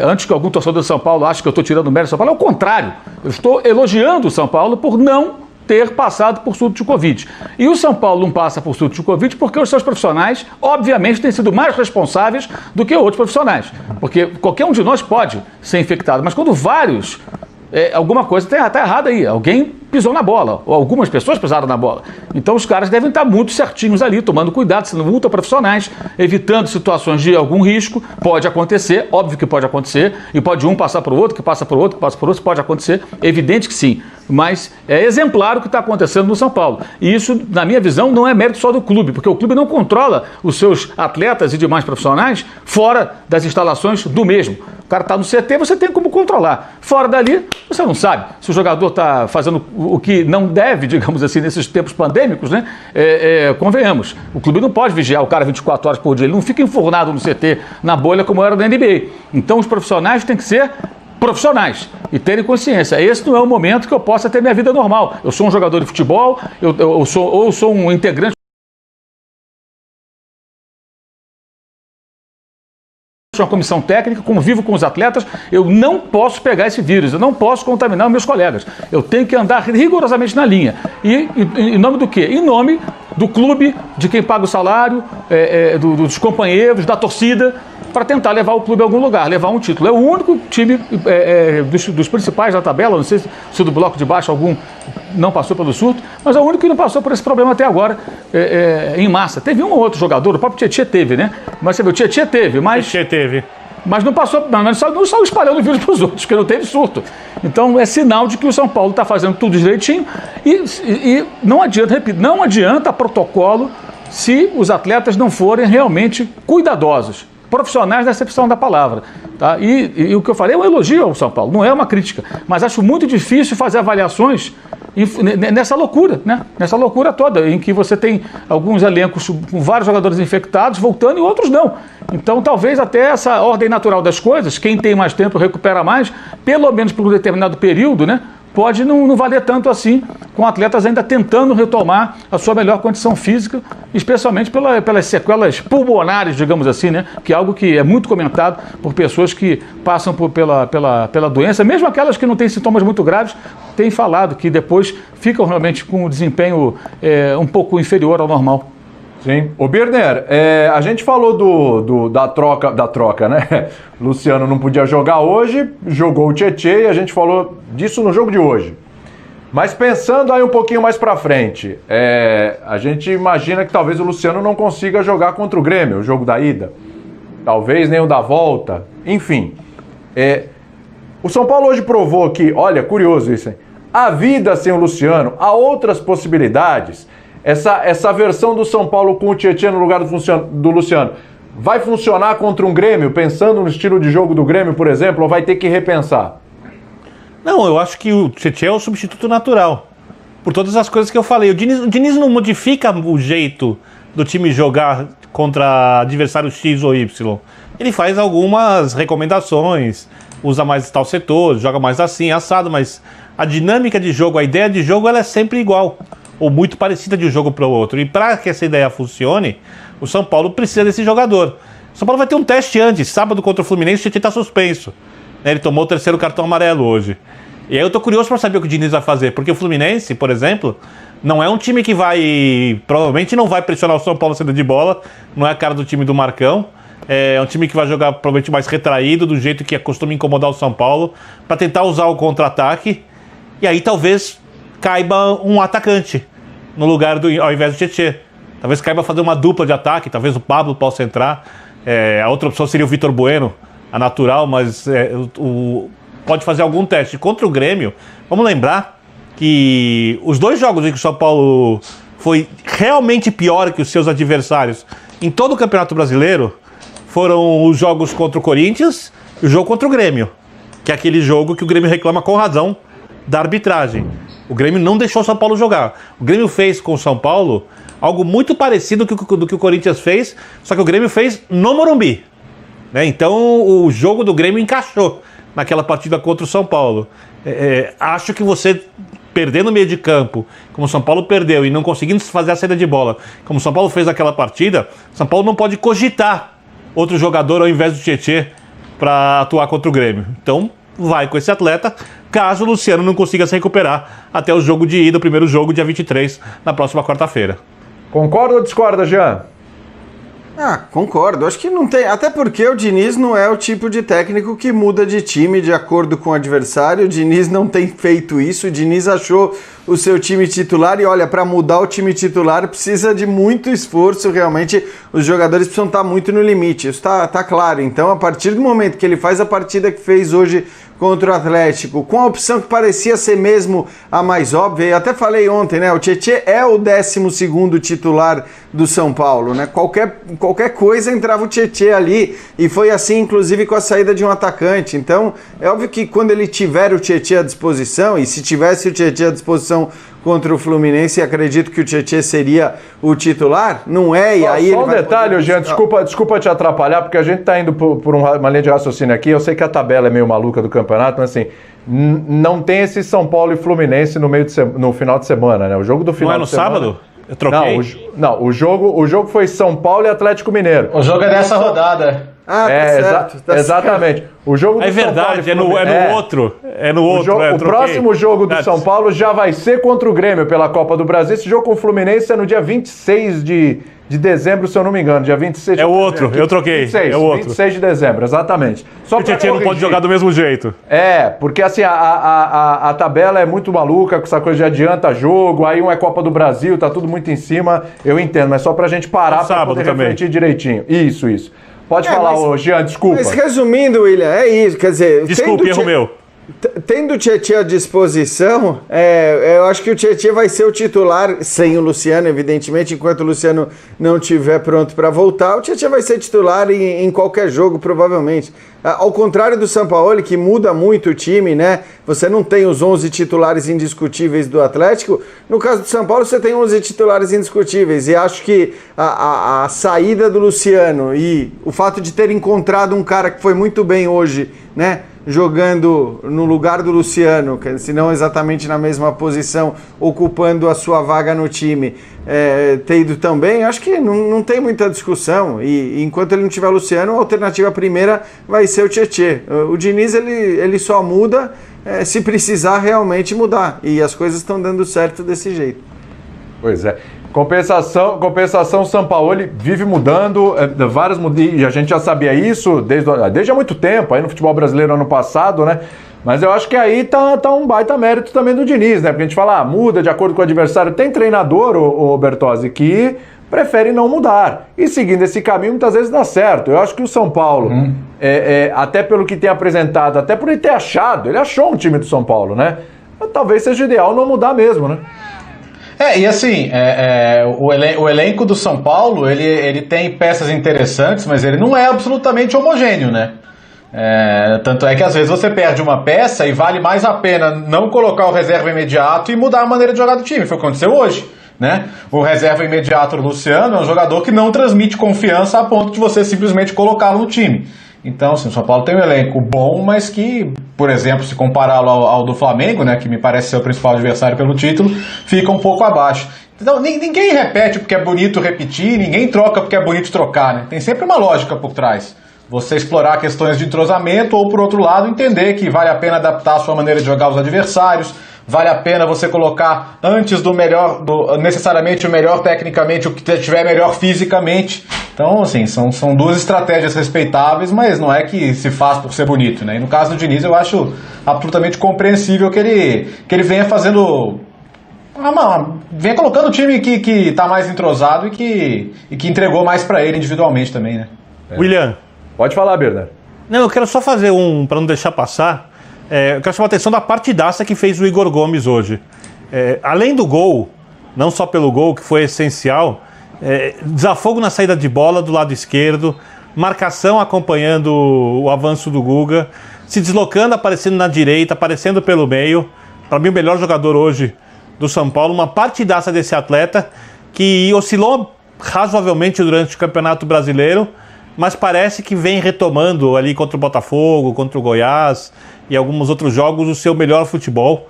antes que algum torcedor de São Paulo ache que eu estou tirando o mérito do São Paulo, é o contrário. Eu estou elogiando o São Paulo por não ter passado por surto de Covid. E o São Paulo não passa por surto de Covid porque os seus profissionais, obviamente, têm sido mais responsáveis do que outros profissionais. Porque qualquer um de nós pode ser infectado, mas quando vários, alguma coisa está errada aí. Alguém pisou na bola, ou algumas pessoas pisaram na bola. Então os caras devem estar muito certinhos ali, tomando cuidado, sendo muito profissionais, evitando situações de algum risco. Pode acontecer, óbvio que pode acontecer, e pode um passar para o outro, que passa para o outro, que passa para o outro, pode acontecer, evidente que sim. Mas é exemplar o que está acontecendo no São Paulo. E isso, na minha visão, não é mérito só do clube, porque o clube não controla os seus atletas e demais profissionais fora das instalações do mesmo. O cara está no CT, você tem como controlar. Fora dali, você não sabe. Se o jogador está fazendo o que não deve, digamos assim, nesses tempos pandêmicos, né? Convenhamos. O clube não pode vigiar o cara 24 horas por dia. Ele não fica enfurnado no CT, na bolha, como era na NBA. Então, os profissionais têm que ser profissionais e terem consciência. Esse não é o momento que eu possa ter minha vida normal. Eu sou um jogador de futebol, eu sou um integrante uma comissão técnica, convivo com os atletas, eu não posso pegar esse vírus, eu não posso contaminar os meus colegas. Eu tenho que andar rigorosamente na linha. E em nome do quê? Em nome do clube, de quem paga o salário, dos companheiros, da torcida, para tentar levar o clube a algum lugar, levar um título. É o único time dos principais da tabela, não sei se do bloco de baixo algum não passou pelo surto, mas é o único que não passou por esse problema até agora em massa. Teve um ou outro jogador, o próprio Tietê teve, né? Mas você viu, o Tietê teve, mas não passou, não só espalhando o vírus para os outros, porque não teve surto. Então é sinal de que o São Paulo está fazendo tudo direitinho e não adianta, repito, não adianta protocolo se os atletas não forem realmente cuidadosos, profissionais na acepção da palavra. Tá? E o que eu falei é um elogio ao São Paulo, não é uma crítica, mas acho muito difícil fazer avaliações nessa loucura, né? Nessa loucura toda, em que você tem alguns elencos com vários jogadores infectados voltando e outros não. Então talvez até essa ordem natural das coisas, quem tem mais tempo recupera mais, pelo menos por um determinado período, né? Pode não valer tanto assim, com atletas ainda tentando retomar a sua melhor condição física, especialmente pelas sequelas pulmonares, digamos assim, né? Que é algo que é muito comentado por pessoas que passam pela doença, mesmo aquelas que não têm sintomas muito graves, têm falado que depois ficam realmente com um desempenho um pouco inferior ao normal. Sim. Ô Birner, a gente falou da troca, né? Luciano não podia jogar hoje, jogou o Tietê e a gente falou disso no jogo de hoje. Mas pensando aí um pouquinho mais pra frente, a gente imagina que talvez o Luciano não consiga jogar contra o Grêmio, o jogo da ida. Talvez nem o da volta. Enfim, o São Paulo hoje provou que, olha, curioso isso, hein? há vida sem o Luciano, há outras possibilidades. Essa versão do São Paulo com o Tietchan no lugar do Luciano vai funcionar contra um Grêmio, pensando no estilo de jogo do Grêmio, por exemplo, ou vai ter que repensar? Não, eu acho que o Tietchan é o substituto natural. Por todas as coisas que eu falei. O Diniz não modifica o jeito do time jogar contra adversário X ou Y. Ele faz algumas recomendações, usa mais tal setor, joga mais assim, assado, mas a dinâmica de jogo, a ideia de jogo, ela é sempre igual, ou muito parecida de um jogo para o outro. E para que essa ideia funcione, o São Paulo precisa desse jogador. O São Paulo vai ter um teste antes, sábado contra o Fluminense, o Tietchan está suspenso. Ele tomou o 3º cartão amarelo hoje. E aí eu tô curioso para saber o que o Diniz vai fazer, porque o Fluminense, por exemplo, não é um time que provavelmente não vai pressionar o São Paulo saindo de bola, não é a cara do time do Marcão. É um time que vai jogar provavelmente mais retraído, do jeito que costuma incomodar o São Paulo, para tentar usar o contra-ataque. E aí talvez caiba um atacante no lugar ao invés do Tietchan. Talvez caiba fazer uma dupla de ataque, talvez o Pablo possa entrar. A outra opção seria o Vitor Bueno, a natural, mas pode fazer algum teste. Contra o Grêmio, vamos lembrar que os 2 jogos em que o São Paulo foi realmente pior que os seus adversários em todo o Campeonato Brasileiro foram os jogos contra o Corinthians e o jogo contra o Grêmio, que é aquele jogo que o Grêmio reclama com razão da arbitragem. O Grêmio não deixou o São Paulo jogar. O Grêmio fez com o São Paulo algo muito parecido do que o Corinthians fez, só que o Grêmio fez no Morumbi. Então o jogo do Grêmio encaixou naquela partida contra o São Paulo. Acho que você perder no meio de campo, como o São Paulo perdeu, e não conseguindo fazer a saída de bola, como o São Paulo fez naquela partida, São Paulo não pode cogitar outro jogador ao invés do Tietchan para atuar contra o Grêmio. Então vai com esse atleta, caso o Luciano não consiga se recuperar até o jogo de ida, o primeiro jogo, dia 23, na próxima quarta-feira. Concorda ou discorda, Jean? Concordo. Acho que não tem. Até porque o Diniz não é o tipo de técnico que muda de time de acordo com o adversário. O Diniz não tem feito isso. O Diniz achou o seu time titular e olha, para mudar o time titular precisa de muito esforço. Realmente, os jogadores precisam estar muito no limite. Isso tá claro. Então, a partir do momento que ele faz a partida que fez hoje contra o Atlético, com a opção que parecia ser mesmo a mais óbvia, e até falei ontem, né? O Tietchan é o 12º titular do São Paulo, né? Qualquer coisa entrava o Tietchan ali, e foi assim, inclusive, com a saída de um atacante. Então, é óbvio que quando ele tiver o Tietchan à disposição, e se tivesse o Tietchan à disposição contra o Fluminense, acredito que o Tietchan seria o titular, não é? E aí só um detalhe, Jean, desculpa te atrapalhar, porque a gente está indo por uma linha de raciocínio aqui, eu sei que a tabela é meio maluca do campeonato, mas assim, não tem esse São Paulo e Fluminense no final de semana, né? O jogo do final de semana... Não é no sábado? Eu troquei? Não, o jogo foi São Paulo e Atlético Mineiro. O jogo é dessa rodada. Exatamente. O jogo do São Paulo é no outro. O próximo jogo do São Paulo já vai ser contra o Grêmio pela Copa do Brasil. Esse jogo com o Fluminense é no dia 26 de dezembro, se eu não me engano. Dia 26 de dezembro. É o outro, eu troquei. 26 de dezembro, exatamente. Só o Tietchan não pode jogar do mesmo jeito. Porque assim, a tabela é muito maluca, com essa coisa de adianta jogo, aí um é Copa do Brasil, tá tudo muito em cima, eu entendo, mas só pra gente parar pra poder refletir direitinho. Isso. Pode falar, Jean, desculpa. Mas resumindo, William, é isso, quer dizer... Desculpa, erro meu. Tendo o Tietchan à disposição, eu acho que o Tietchan vai ser o titular, sem o Luciano, evidentemente, enquanto o Luciano não estiver pronto para voltar, o Tietchan vai ser titular em qualquer jogo, provavelmente. Ao contrário do Sampaoli, que muda muito o time, né? Você não tem os 11 titulares indiscutíveis do Atlético. No caso do São Paulo, você tem 11 titulares indiscutíveis. E acho que a saída do Luciano e o fato de ter encontrado um cara que foi muito bem hoje, né? Jogando no lugar do Luciano, se não exatamente na mesma posição, ocupando a sua vaga no time, ter ido tão bem, acho que não tem muita discussão. E enquanto ele não tiver o Luciano, a alternativa primeira vai ser o Tietchan. O Diniz, ele só muda se precisar realmente mudar. E as coisas estão dando certo desse jeito. Pois é. Compensação, Sampaoli vive mudando, várias mudanças, e a gente já sabia isso desde há muito tempo, aí no futebol brasileiro ano passado, né? Mas eu acho que aí tá um baita mérito também do Diniz, né? Porque a gente fala, muda de acordo com o adversário. Tem treinador, o Bertozzi, que prefere não mudar. E seguindo esse caminho, muitas vezes dá certo. Eu acho que o São Paulo, até pelo que tem apresentado, até por ele ter achado, ele achou um time do São Paulo, né? talvez seja ideal não mudar mesmo, né? E assim, o elenco do São Paulo, ele tem peças interessantes, mas ele não é absolutamente homogêneo, né? Tanto é que às vezes você perde uma peça e vale mais a pena não colocar o reserva imediato e mudar a maneira de jogar do time. Foi o que aconteceu hoje, né? O reserva imediato, o Luciano, é um jogador que não transmite confiança a ponto de você simplesmente colocá-lo no time. Então, assim, o São Paulo tem um elenco bom, mas que, por exemplo, se compará-lo ao do Flamengo, né, que me parece ser o principal adversário pelo título, fica um pouco abaixo. Então, ninguém repete porque é bonito repetir, ninguém troca porque é bonito trocar, né? Tem sempre uma lógica por trás. Você explorar questões de entrosamento ou, por outro lado, entender que vale a pena adaptar a sua maneira de jogar os adversários, vale a pena você colocar antes do melhor, necessariamente o melhor tecnicamente, o que estiver melhor fisicamente. Então, assim, são duas estratégias respeitáveis, mas não é que se faz por ser bonito, né? E no caso do Diniz, eu acho absolutamente compreensível que ele venha fazendo... venha colocando o time que está mais entrosado e que entregou mais para ele individualmente também, né? William. Pode falar, Bernardo. Não, eu quero só fazer para não deixar passar, eu quero chamar a atenção da partidaça que fez o Igor Gomes hoje. Além do gol, não só pelo gol, que foi essencial, desafogo na saída de bola do lado esquerdo, marcação acompanhando o avanço do Guga, se deslocando, aparecendo na direita, aparecendo pelo meio. Para mim, o melhor jogador hoje do São Paulo, uma partidaça desse atleta que oscilou razoavelmente durante o Campeonato Brasileiro, mas parece que vem retomando ali contra o Botafogo, contra o Goiás e alguns outros jogos o seu melhor futebol.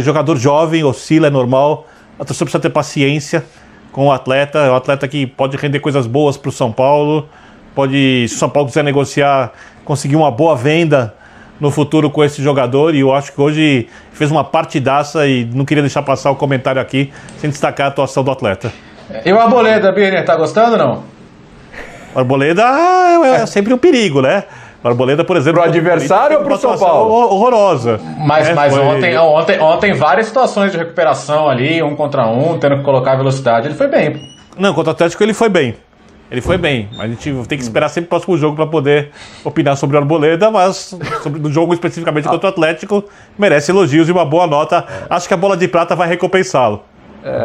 Jogador jovem, oscila, é normal. A torcida precisa ter paciência com o atleta. É um atleta que pode render coisas boas para o São Paulo. Se o São Paulo quiser negociar, conseguir uma boa venda no futuro com esse jogador. E eu acho que hoje fez uma partidaça e não queria deixar passar o comentário aqui sem destacar a atuação do atleta. E o Arboleda, Birner, tá gostando ou não? O Arboleda é sempre um perigo, né? O Arboleda, por exemplo... Pro adversário ou pro São Paulo? Horrorosa. Mas ontem várias situações de recuperação ali, 1 contra 1, tendo que colocar velocidade, ele foi bem. Não, contra o Atlético ele foi bem. A gente tem que esperar sempre o próximo jogo para poder opinar sobre o Arboleda, mas sobre o jogo especificamente contra o Atlético, merece elogios e uma boa nota. Acho que a bola de prata vai recompensá-lo.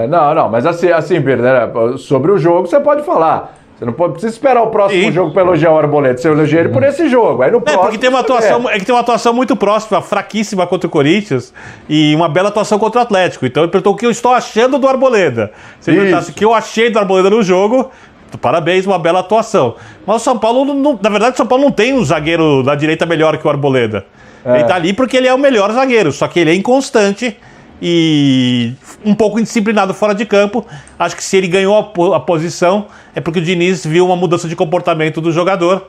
Não, mas assim, Bernardo, sobre o jogo você pode falar. Você não precisa esperar o próximo jogo para elogiar o Arboleda. Você elogia ele por esse jogo. Aí no próximo, porque tem uma atuação muito próxima, fraquíssima contra o Corinthians e uma bela atuação contra o Atlético. Então ele perguntou o que eu estou achando do Arboleda. Se ele perguntasse o que eu achei do Arboleda no jogo, parabéns, uma bela atuação. Mas o São Paulo, na verdade, o São Paulo não tem um zagueiro da direita melhor que o Arboleda. Ele está ali porque ele é o melhor zagueiro, só que ele é inconstante e um pouco indisciplinado fora de campo. Acho que se ele ganhou a posição é porque o Diniz viu uma mudança de comportamento do jogador.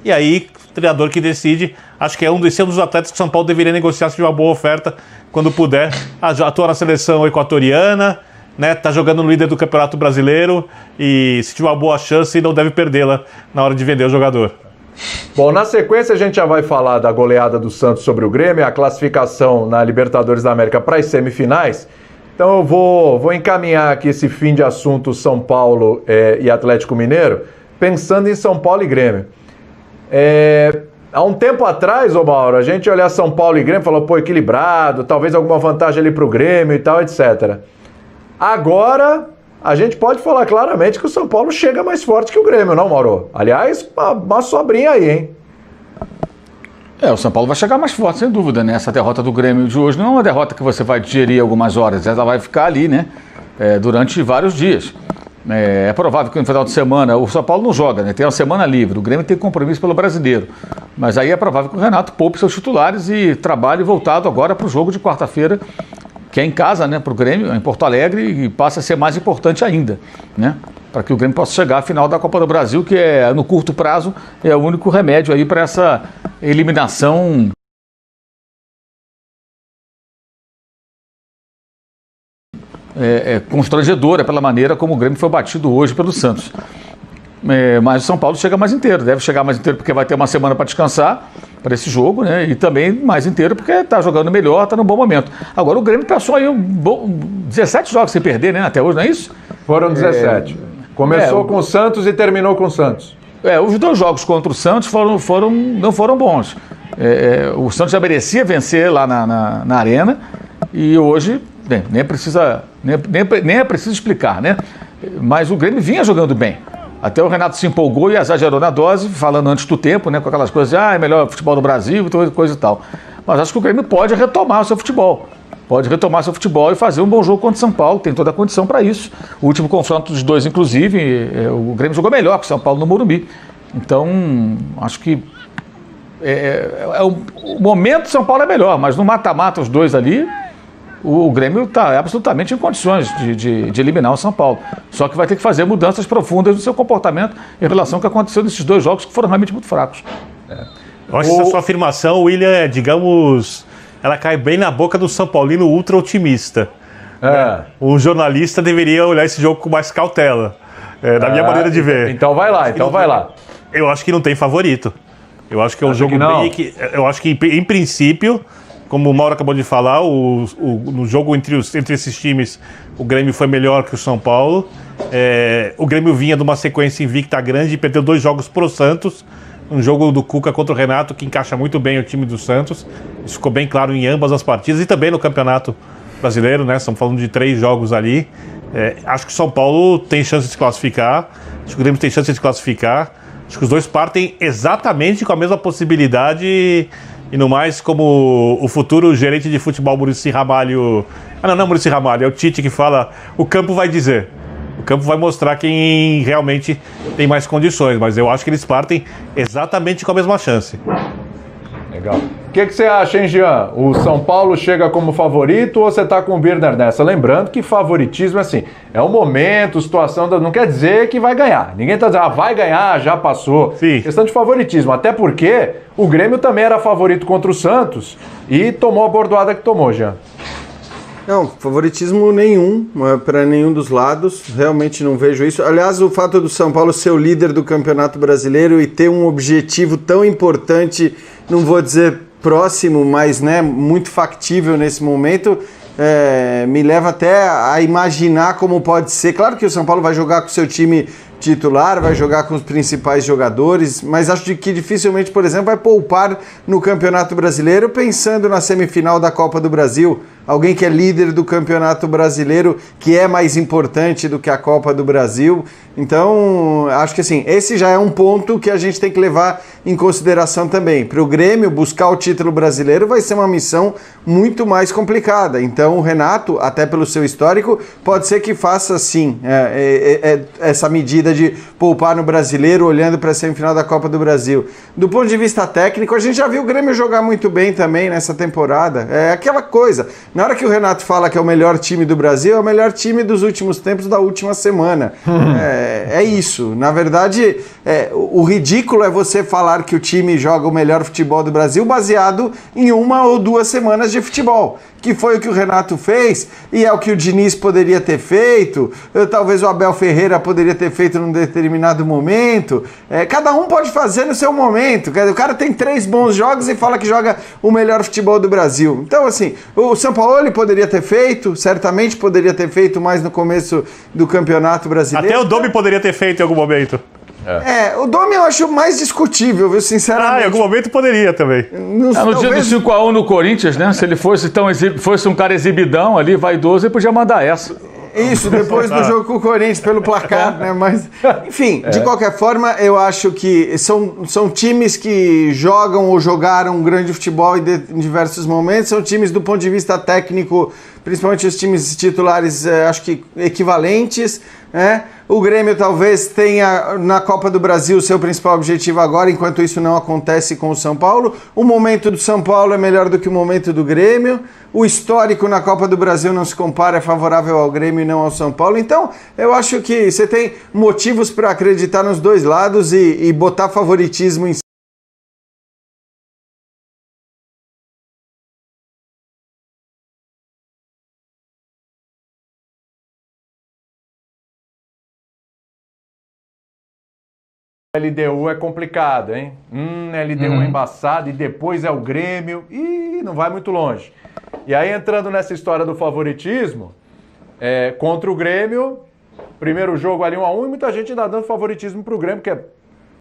E aí, o treinador que decide. Acho que é um dos atletas que o São Paulo deveria negociar se tiver uma boa oferta quando puder. Atua na seleção equatoriana, né? Tá jogando no líder do Campeonato Brasileiro e se tiver uma boa chance não deve perdê-la na hora de vender o jogador. Bom, na sequência a gente já vai falar da goleada do Santos sobre o Grêmio, a classificação na Libertadores da América para as semifinais. Então eu vou encaminhar aqui esse fim de assunto São Paulo e Atlético Mineiro, pensando em São Paulo e Grêmio. Há um tempo atrás, ô Mauro, a gente olhar São Paulo e Grêmio e falou, pô, equilibrado, talvez alguma vantagem ali para o Grêmio e tal, etc. Agora, a gente pode falar claramente que o São Paulo chega mais forte que o Grêmio, não, Mauro? Aliás, uma sobrinha aí, hein? O São Paulo vai chegar mais forte, sem dúvida, né? Essa derrota do Grêmio de hoje não é uma derrota que você vai digerir algumas horas, ela vai ficar ali, né? Durante vários dias. É provável que no final de semana o São Paulo não joga, né? Tem uma semana livre, o Grêmio tem compromisso pelo Brasileiro. Mas aí é provável que o Renato poupe seus titulares e trabalhe voltado agora para o jogo de quarta-feira, que é em casa, né, para o Grêmio, em Porto Alegre, e passa a ser mais importante ainda, né, para que o Grêmio possa chegar à final da Copa do Brasil, que no curto prazo é o único remédio aí para essa eliminação constrangedora pela maneira como o Grêmio foi batido hoje pelo Santos. Mas o São Paulo chega mais inteiro, deve chegar mais inteiro porque vai ter uma semana para descansar para esse jogo, né? E também mais inteiro porque está jogando melhor, está num bom momento. Agora o Grêmio passou aí 17 jogos sem perder, né? Até hoje, não é isso? Foram 17. Começou com o Santos e terminou com o Santos. Os 2 jogos contra o Santos não foram bons. O Santos já merecia vencer lá na Arena E hoje, bem, nem é preciso explicar, né? Mas o Grêmio vinha jogando bem. Até o Renato se empolgou e exagerou na dose, falando antes do tempo, né? Com aquelas coisas de, é melhor futebol do Brasil, coisa e tal. Mas acho que o Grêmio pode retomar o seu futebol. Pode retomar seu futebol e fazer um bom jogo contra o São Paulo, tem toda a condição para isso. O último confronto dos dois, inclusive, o Grêmio jogou melhor que o São Paulo no Morumbi. Então, acho que o momento do São Paulo é melhor, mas no mata-mata os dois ali, o Grêmio está absolutamente em condições de eliminar o São Paulo. Só que vai ter que fazer mudanças profundas no seu comportamento em relação ao que aconteceu nesses dois jogos que foram realmente muito fracos. Eu acho que essa sua afirmação, William, digamos, ela cai bem na boca do São Paulino ultra otimista. O jornalista deveria olhar esse jogo com mais cautela, na minha maneira de ver. Então vai lá. Eu acho que não tem favorito. Eu acho que é um jogo bem... Eu acho que, em princípio, como o Mauro acabou de falar, no jogo entre esses times, o Grêmio foi melhor que o São Paulo. O Grêmio vinha de uma sequência invicta grande e perdeu 2 jogos pro Santos. Um jogo do Cuca contra o Renato, que encaixa muito bem o time do Santos. Isso ficou bem claro em ambas as partidas e também no Campeonato Brasileiro, né? Estamos falando de 3 jogos ali. Acho que o São Paulo tem chance de se classificar. Acho que o Grêmio tem chance de se classificar. Acho que os dois partem exatamente com a mesma possibilidade. E no mais, como o futuro gerente de futebol, Muricy Ramalho... não é Muricy Ramalho, é o Tite que fala, o campo vai dizer. O campo vai mostrar quem realmente tem mais condições, mas eu acho que eles partem exatamente com a mesma chance. Legal. O que você acha, hein, Jean? O São Paulo chega como favorito ou você tá com o Birner nessa? Lembrando que favoritismo, assim, é um momento, situação, não quer dizer que vai ganhar. Ninguém tá dizendo, vai ganhar, já passou. Sim. Questão de favoritismo, até porque o Grêmio também era favorito contra o Santos e tomou a bordoada que tomou, Jean. Não, favoritismo nenhum, para nenhum dos lados, realmente não vejo isso. Aliás, o fato do São Paulo ser o líder do Campeonato Brasileiro e ter um objetivo tão importante, não vou dizer próximo, mas muito factível nesse momento, me leva até a imaginar como pode ser. Claro que o São Paulo vai jogar com o seu time titular, vai jogar com os principais jogadores, mas acho que dificilmente, por exemplo, vai poupar no Campeonato Brasileiro pensando na semifinal da Copa do Brasil. Alguém que é líder do Campeonato Brasileiro, que é mais importante do que a Copa do Brasil. Então, acho que assim, esse já é um ponto que a gente tem que levar em consideração também. Para o Grêmio, buscar o título brasileiro vai ser uma missão muito mais complicada. Então, o Renato, até pelo seu histórico, pode ser que faça, sim, essa medida de poupar no Brasileiro, olhando para a semifinal da Copa do Brasil. Do ponto de vista técnico, a gente já viu o Grêmio jogar muito bem também nessa temporada. É aquela coisa... Na hora que o Renato fala que é o melhor time do Brasil, é o melhor time dos últimos tempos da última semana. É isso. Na verdade, o ridículo é você falar que o time joga o melhor futebol do Brasil baseado em 1 ou 2 semanas de futebol. Que foi o que o Renato fez e é o que o Diniz poderia ter feito, talvez o Abel Ferreira poderia ter feito num determinado momento. Cada um pode fazer no seu momento. O cara tem 3 bons jogos e fala que joga o melhor futebol do Brasil. Então, assim, o São Paulo poderia ter feito, certamente poderia ter feito mais no começo do Campeonato Brasileiro. Até o Domi poderia ter feito em algum momento. O Domi eu acho mais discutível, viu, sinceramente. Em algum momento poderia também. No dia do 5-1 no Corinthians, né? Se ele fosse um cara exibidão ali, vaidoso, ele podia mandar essa. Isso, depois do jogo com o Corinthians, pelo placar, né? Mas, enfim, de qualquer forma, eu acho que são times que jogam ou jogaram um grande futebol em diversos momentos, são times do ponto de vista técnico, principalmente os times titulares, acho que equivalentes, né? O Grêmio talvez tenha na Copa do Brasil o seu principal objetivo agora, enquanto isso não acontece com o São Paulo. O momento do São Paulo é melhor do que o momento do Grêmio. O histórico na Copa do Brasil não se compara, é favorável ao Grêmio e não ao São Paulo. Então, eu acho que você tem motivos para acreditar nos dois lados e botar favoritismo em cima. LDU é complicado, hein? LDU é embaçado e depois é o Grêmio e não vai muito longe. E aí, entrando nessa história do favoritismo, contra o Grêmio, primeiro jogo ali 1-1 e muita gente ainda dando favoritismo pro Grêmio, que